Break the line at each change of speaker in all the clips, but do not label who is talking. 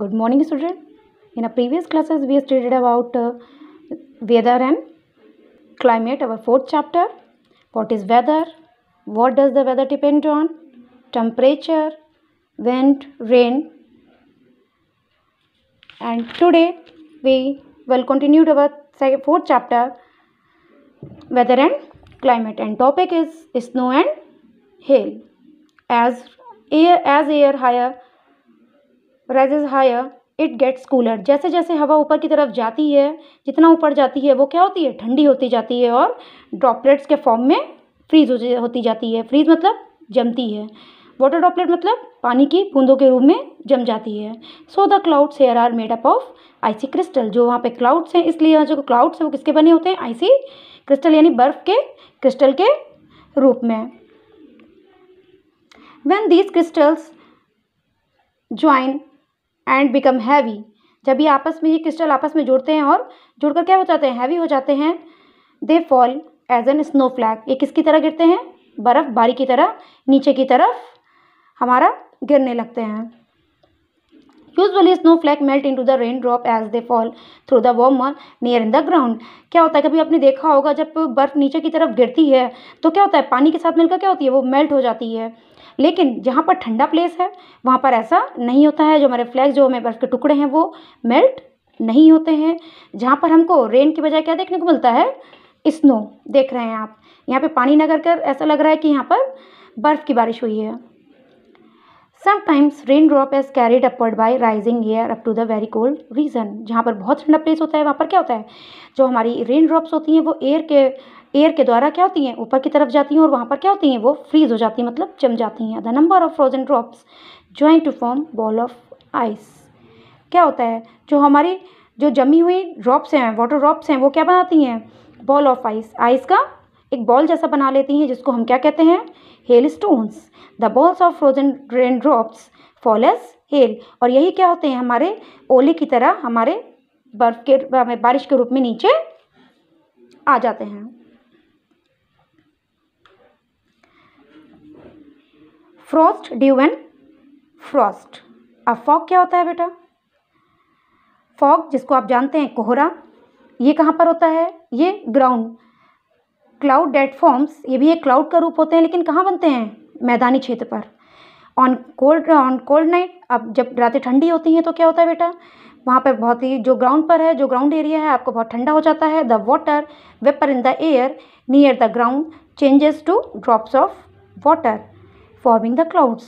Good morning, student. In our previous classes, we studied about weather and climate, our fourth chapter. What is weather? What does the weather depend on? Temperature, wind, rain. And today, we will continue our fourth chapter, weather and climate. And topic is snow and hail. As air higher rises higher, it gets cooler. जैसे जैसे हवा ऊपर की तरफ जाती है, जितना ऊपर जाती है वो क्या होती है, ठंडी होती जाती है और ड्रॉपलेट्स के फॉर्म में फ्रीज होती जाती है. फ्रीज मतलब जमती है. वाटर ड्रॉपलेट मतलब पानी की बूंदों के रूप में जम जाती है. So the clouds here are made up of icy crystal. जो वहाँ पे क्लाउड्स हैं, इसलिए जो क्लाउड्स हैं वो किसके बने होते हैं, आइसी क्रिस्टल यानी बर्फ के क्रिस्टल के रूप में. When these crystals join and become heavy, जब ये आपस में, ये क्रिस्टल आपस में जुड़ते हैं और जुड़कर क्या हो जाते हैं, हैवी हो जाते हैं. They fall as an snowflake. ये किसकी तरह गिरते हैं, बर्फबारी की तरह नीचे की तरफ हमारा गिरने लगते हैं. Usually snowflake melt into the raindrop as they fall through the warmer near in the ground. क्या होता है, कभी आपने देखा होगा जब बर्फ़ नीचे की तरफ गिरती है तो क्या होता है, पानी के साथ मिलकर क्या होती है, वो मेल्ट हो जाती है. लेकिन जहाँ पर ठंडा प्लेस है वहाँ पर ऐसा नहीं होता है. जो हमारे फ्लैग्स, जो हमें बर्फ़ के टुकड़े हैं वो मेल्ट नहीं होते हैं. जहाँ पर हमको रेन की बजाय क्या देखने को मिलता है, स्नो. देख रहे हैं आप, यहाँ पे पानी ना कर ऐसा लग रहा है कि यहाँ पर बर्फ़ की बारिश हुई है. Sometimes raindrop is carried upward by rising air up to the very cold region. जहाँ पर बहुत ठंडा प्लेस होता है वहाँ पर क्या होता है, जो हमारी रेन ड्रॉप्स होती हैं वो एयर के द्वारा क्या होती हैं, ऊपर की तरफ जाती हैं और वहाँ पर क्या होती हैं, वो फ्रीज हो जाती हैं, मतलब जम जाती हैं. The number of frozen drops join to form ball of ice. क्या होता है, जो हमारी जो जमी हुई ड्रॉप्स हैं, वाटर ड्रॉप्स हैं, वो क्या बनाती हैं, बॉल ऑफ आइस. आइस का एक बॉल जैसा बना लेती हैं, जिसको हम क्या कहते हैं, hailstones. The balls of frozen raindrops fall as hail. और यही क्या होते हैं, हमारे ओले की तरह हमारे बर्फ के बारिश के रूप में नीचे आ जाते हैं. Frost, due and Frost. अब फॉग क्या होता है बेटा, फॉग जिसको आप जानते हैं कोहरा, ये कहाँ पर होता है, ये ग्राउंड क्लाउड डेट फॉर्म्स. ये भी एक क्लाउड का रूप होते हैं, लेकिन कहाँ बनते हैं, मैदानी क्षेत्र पर. ऑन कोल्ड नाइट, अब जब रातें ठंडी होती हैं तो क्या होता है बेटा, वहाँ पर बहुत ही, जो ग्राउंड पर है, जो ग्राउंड एरिया है, आपको बहुत ठंडा हो जाता है. The water vapour in the air near the ground changes to drops of water forming the clouds.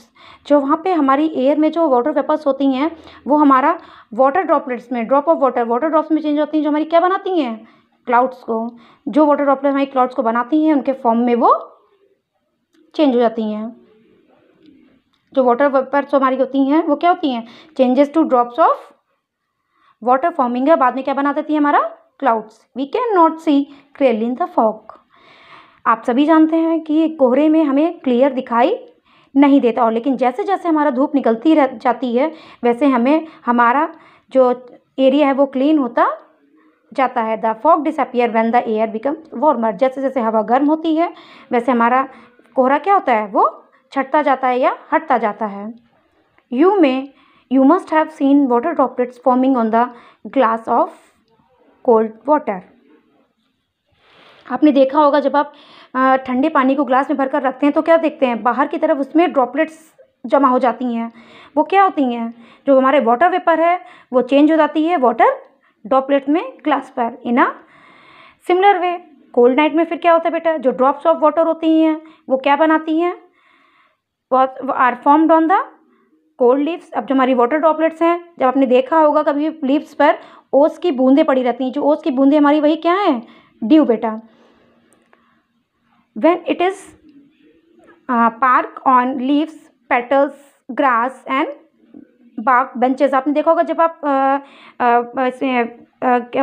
जो वहाँ पे हमारी एयर में जो वाटर वेपर्स होती हैं वो हमारा वाटर ड्रॉपलेट्स में, ड्रॉप ऑफ वाटर ड्रॉप्स में चेंज होती हैं, जो हमारी क्या बनाती हैं, क्लाउड्स को. जो वाटर ड्रॉपलेट हमारी क्लाउड्स को बनाती हैं, उनके फॉर्म में वो चेंज हो जाती हैं. जो वाटर वेपर्स हमारी होती हैं वो क्या होती हैं, changes to drops of water forming है, बाद में क्या बना देती है, हमारा clouds. We can not see clearly in the fog. आप सभी जानते हैं कि कोहरे में हमें क्लियर दिखाई नहीं देता, और लेकिन जैसे जैसे हमारा धूप निकलती रह जाती है वैसे हमें हमारा जो एरिया है वो क्लीन होता जाता है. The fog disappear when the air become warmer. जैसे जैसे हवा गर्म होती है वैसे हमारा कोहरा क्या होता है, वो छटता जाता है या हटता जाता है. You must have seen water droplets forming on the glass of cold water. आपने देखा होगा जब आप ठंडे पानी को ग्लास में भरकर रखते हैं तो क्या देखते हैं, बाहर की तरफ उसमें ड्रॉपलेट्स जमा हो जाती हैं. वो क्या होती हैं, जो हमारे वाटर वेपर है वो चेंज हो जाती है वाटर ड्रॉपलेट में ग्लास पर. In a similar way cold night में फिर क्या होता है बेटा, जो ड्रॉप्स ऑफ वाटर होती हैं वो क्या बनाती हैं, are formed on the cold leaves. अब जो हमारी वाटर ड्रॉपलेट्स हैं, जब आपने देखा होगा कभी लीव्स पर ओस की बूंदें पड़ी रहती हैं, जो ओस की बूंदें हमारी वही क्या हैं, ड्यू बेटा. When it is park on leaves, petals, grass and bark benches. आपने देखा होगा जब आप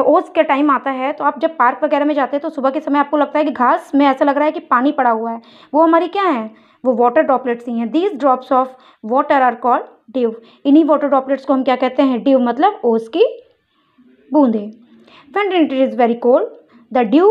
ओस के टाइम आता है तो आप जब पार्क वगैरह में जाते हैं तो सुबह के समय आपको लगता है कि घास में ऐसा लग रहा है कि पानी पड़ा हुआ है, वो हमारी क्या है, वो वाटर ड्रॉपलेट्स ही हैं. These drops of water are called dew. इन्हीं वाटर ड्रॉपलेट्स को हम क्या कहते हैं, ड्यू मतलब ओस की बूंदें. When it is very cold, the dew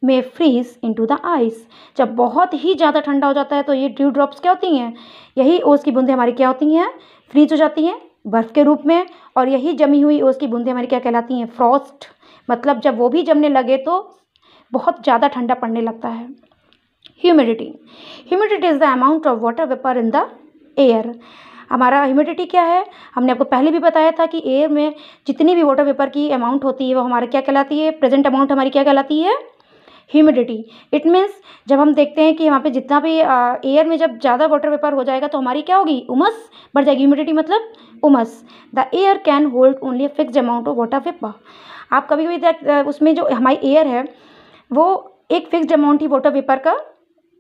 में फ्रीज इनटू द आइस. जब बहुत ही ज़्यादा ठंडा हो जाता है तो ये ड्यू ड्रॉप्स क्या होती हैं, यही ओस की बूंदें हमारी क्या होती हैं, फ्रीज हो जाती हैं बर्फ़ के रूप में, और यही जमी हुई ओस की बूंदें हमारी क्या कहलाती हैं? फ्रॉस्ट। मतलब जब वो भी जमने लगे तो बहुत ज़्यादा ठंडा पड़ने लगता है। Humidity. Humidity is the amount of water vapour in the air. हमारा ह्यूमिडिटी क्या है? हमने आपको पहले भी बताया था कि एयर में जितनी भी वाटर वेपर की अमाउंट होती है वो हमारा क्या कहलाती है? प्रेजेंट अमाउंट हमारी क्या कहलाती है? ह्यूमिडिटी। इट मीन्स जब हम देखते हैं कि वहाँ पे जितना भी एयर में जब ज़्यादा वाटर वेपर हो जाएगा तो हमारी क्या होगी? उमस बढ़ जाएगी। ह्यूमिडिटी मतलब उमस। The air can hold only a fixed amount of water vapour. आप कभी कभी उसमें जो हमारी एयर है वो एक फिक्स्ड अमाउंट ही वाटर वेपर का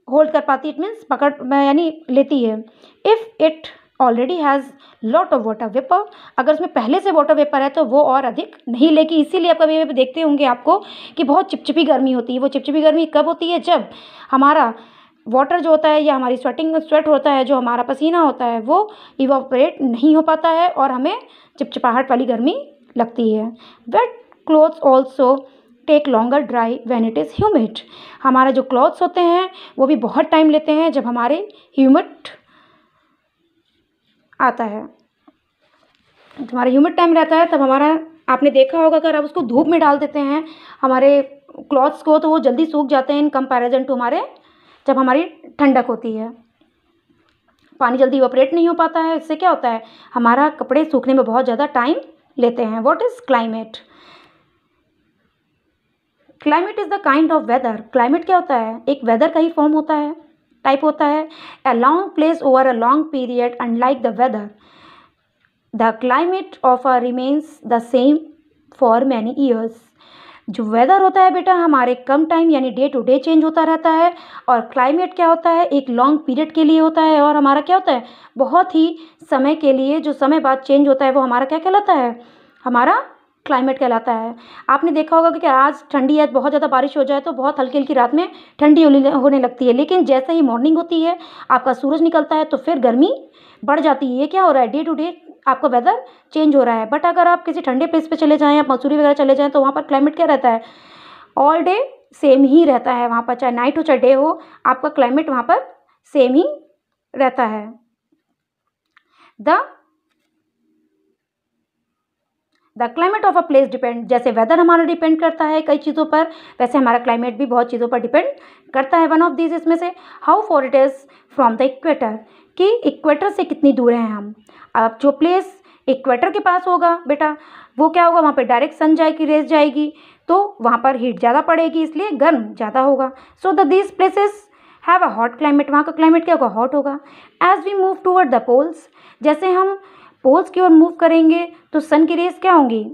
होल्ड कर पाती है। इट मीन्स पकड़ यानी लेती है। If it already has lot of water vapour, अगर उसमें पहले से वाटर वेपर है तो वो और अधिक नहीं लेगी। इसीलिए आप कभी देखते होंगे आपको कि बहुत चिपचिपी गर्मी होती है। वो चिपचिपी गर्मी कब होती है? जब हमारा वाटर जो होता है या हमारी स्वेट होता है, जो हमारा पसीना होता है वो इवापोरेट नहीं हो पाता है और हमें चिपचिपाहट वाली गर्मी लगती है। Wet clothes also take longer dry when it is humid. हमारा जो क्लॉथ्स होते हैं वो भी बहुत टाइम लेते हैं जब हमारे ह्यूमिड आता है। हमारा ह्यूमिड टाइम रहता है तब हमारा, आपने देखा होगा अगर आप उसको धूप में डाल देते हैं हमारे क्लॉथ्स को तो वो जल्दी सूख जाते हैं इन कंपैरिजन टू हमारे जब हमारी ठंडक होती है। पानी जल्दी इवापोरेट नहीं हो पाता है। इससे क्या होता है? हमारा कपड़े सूखने में बहुत ज़्यादा टाइम लेते हैं। What is climate? Climate is the kind of weather. Climate क्या होता है? एक वेदर का ही फॉर्म होता है, टाइप होता है। A long place over a long period unlike the whether the climate of a remains the same for many years. जो वेदर होता है बेटा हमारे कम टाइम यानी डे टू डे चेंज होता रहता है, और क्लाइमेट क्या होता है? एक लॉन्ग पीरियड के लिए होता है, और हमारा क्या होता है? बहुत ही समय के लिए, जो समय बाद चेंज होता है वो हमारा क्या कहलाता है? हमारा क्लाइमेट कहलाता है। आपने देखा होगा कि आज ठंडी है, बहुत ज़्यादा बारिश हो जाए तो बहुत हल्की हल्की रात में ठंडी होने लगती है, लेकिन जैसे ही मॉर्निंग होती है आपका सूरज निकलता है तो फिर गर्मी बढ़ जाती है। ये क्या हो रहा है? डे टू डे आपका वेदर चेंज हो रहा है। बट अगर आप किसी ठंडे प्लेस पे चले जाएँ, आप मसूरी वगैरह चले जाएँ तो वहाँ पर क्लाइमेट क्या रहता है? ऑल डे सेम ही रहता है। वहाँ पर चाहे नाइट हो चाहे डे हो, आपका क्लाइमेट वहाँ पर सेम ही रहता है। The climate of a place depend, जैसे वेदर हमारा डिपेंड करता है कई चीज़ों पर, वैसे हमारा क्लाइमेट भी बहुत चीज़ों पर डिपेंड करता है। वन ऑफ दीज इसमें से, how for it is from the equator, कि इक्वेटर से कितनी दूर हैं हम। अब जो प्लेस इक्वेटर के पास होगा बेटा वो क्या होगा? वहाँ पर डायरेक्ट सन जाएगी, रेज जाएगी, तो वहाँ पर हीट ज़्यादा पड़ेगी, इसलिए गर्म ज़्यादा होगा। So these places have a hot climate, वहाँ का क्लाइमेट क्या होगा? हॉट होगा। As we move toward the poles, जैसे हम पोल्स की ओर मूव करेंगे तो सन की रेस क्या होंगी?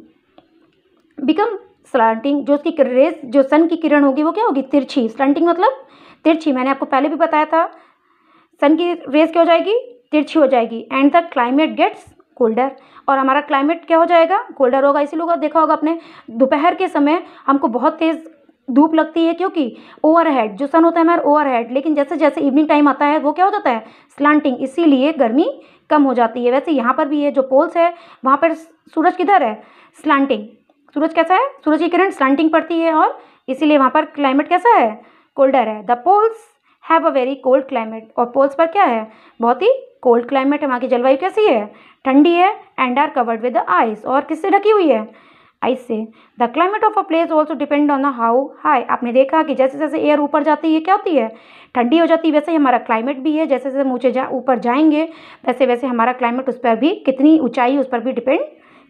Become slanting. जो उसकी रेस, जो सन की किरण होगी वो क्या होगी? तिरछी। स्लांटिंग मतलब तिरछी। मैंने आपको पहले भी बताया था, सन की रेस क्या हो जाएगी? तिरछी हो जाएगी। And the climate gets colder, और हमारा क्लाइमेट क्या हो जाएगा? कोल्डर होगा। इसी लोग देखा होगा आपने, दोपहर के समय हमको बहुत तेज़ धूप लगती है, क्योंकि ओवरहेड जो सन होता है हमारा ओवरहेड, लेकिन जैसे जैसे इवनिंग टाइम आता है वो क्या हो जाता है? स्लांटिंग, इसीलिए गर्मी कम हो जाती है। वैसे यहाँ पर भी है, जो पोल्स है वहाँ पर सूरज किधर है? स्लांटिंग। सूरज कैसा है? सूरज की किरण स्लांटिंग पड़ती है, और इसीलिए वहाँ पर क्लाइमेट कैसा है? कोल्डर है। The poles have a very cold climate, और पोल्स पर क्या है? बहुत ही कोल्ड क्लाइमेट है। वहाँ की जलवायु कैसी है? ठंडी है। And are covered with ice, और किससे ढकी हुई है? आइस से। The climate of a place also depend on the how high. आपने देखा कि जैसे जैसे एयर ऊपर जाती है क्या होती है? ठंडी हो जाती है। वैसे ही हमारा क्लाइमेट भी है, जैसे जैसे हम ऊँचे ऊपर जाएंगे वैसे वैसे हमारा क्लाइमेट उस पर भी, कितनी ऊंचाई उस पर भी डिपेंड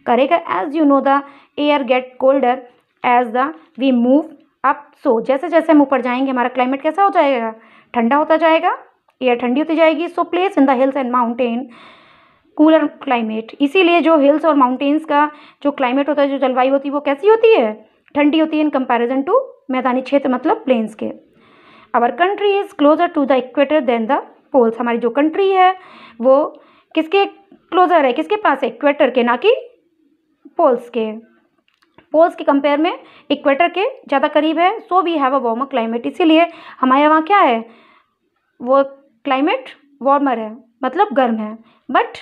करेगा। As you know the air get colder as the we move up, so जैसे जैसे हम ऊपर जाएंगे हमारा क्लाइमेट कैसा हो जाएगा? ठंडा होता जाएगा, एयर ठंडी होती जाएगी। So place in the hills and mountain cooler climate, इसीलिए जो हिल्स और माउंटेन्स का जो क्लाइमेट होता है, जो जलवायु होती है वो कैसी होती है? ठंडी होती है इन कंपैरिजन टू मैदानी क्षेत्र मतलब प्लेन्स के। Our country is closer to the equator than the poles. हमारी जो कंट्री है वो किसके क्लोजर है? किसके पास है? इक्वेटर के, ना कि पोल्स के। पोल्स के कंपेयर में इक्वेटर के ज़्यादा करीब है। So we have a warmer climate, इसीलिए हमारे वहाँ क्या है? वो क्लाइमेट वार्मर है, मतलब गर्म है। But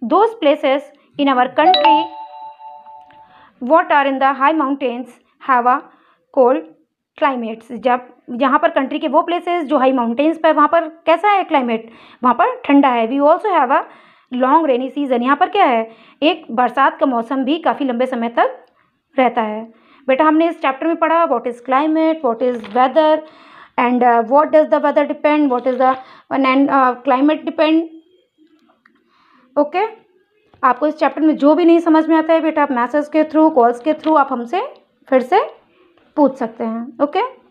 those places in our country what are in the high mountains have a cold climates। जब यहाँ पर कंट्री के वो प्लेसेस जो हाई माउंटेन्स पर, वहाँ पर कैसा है क्लाइमेट? वहाँ पर ठंडा है। We also have a long rainy season. यहाँ पर क्या है, एक बरसात का मौसम भी काफ़ी लंबे समय तक रहता है। बेटा हमने इस चैप्टर में पढ़ा what is climate, what is weather and what does the weather depend, what is the climate depend. Okay, आपको इस चैप्टर में जो भी नहीं समझ में आता है बेटा, आप मैसेज के थ्रू, कॉल्स के थ्रू आप हमसे फिर से पूछ सकते हैं। ओके।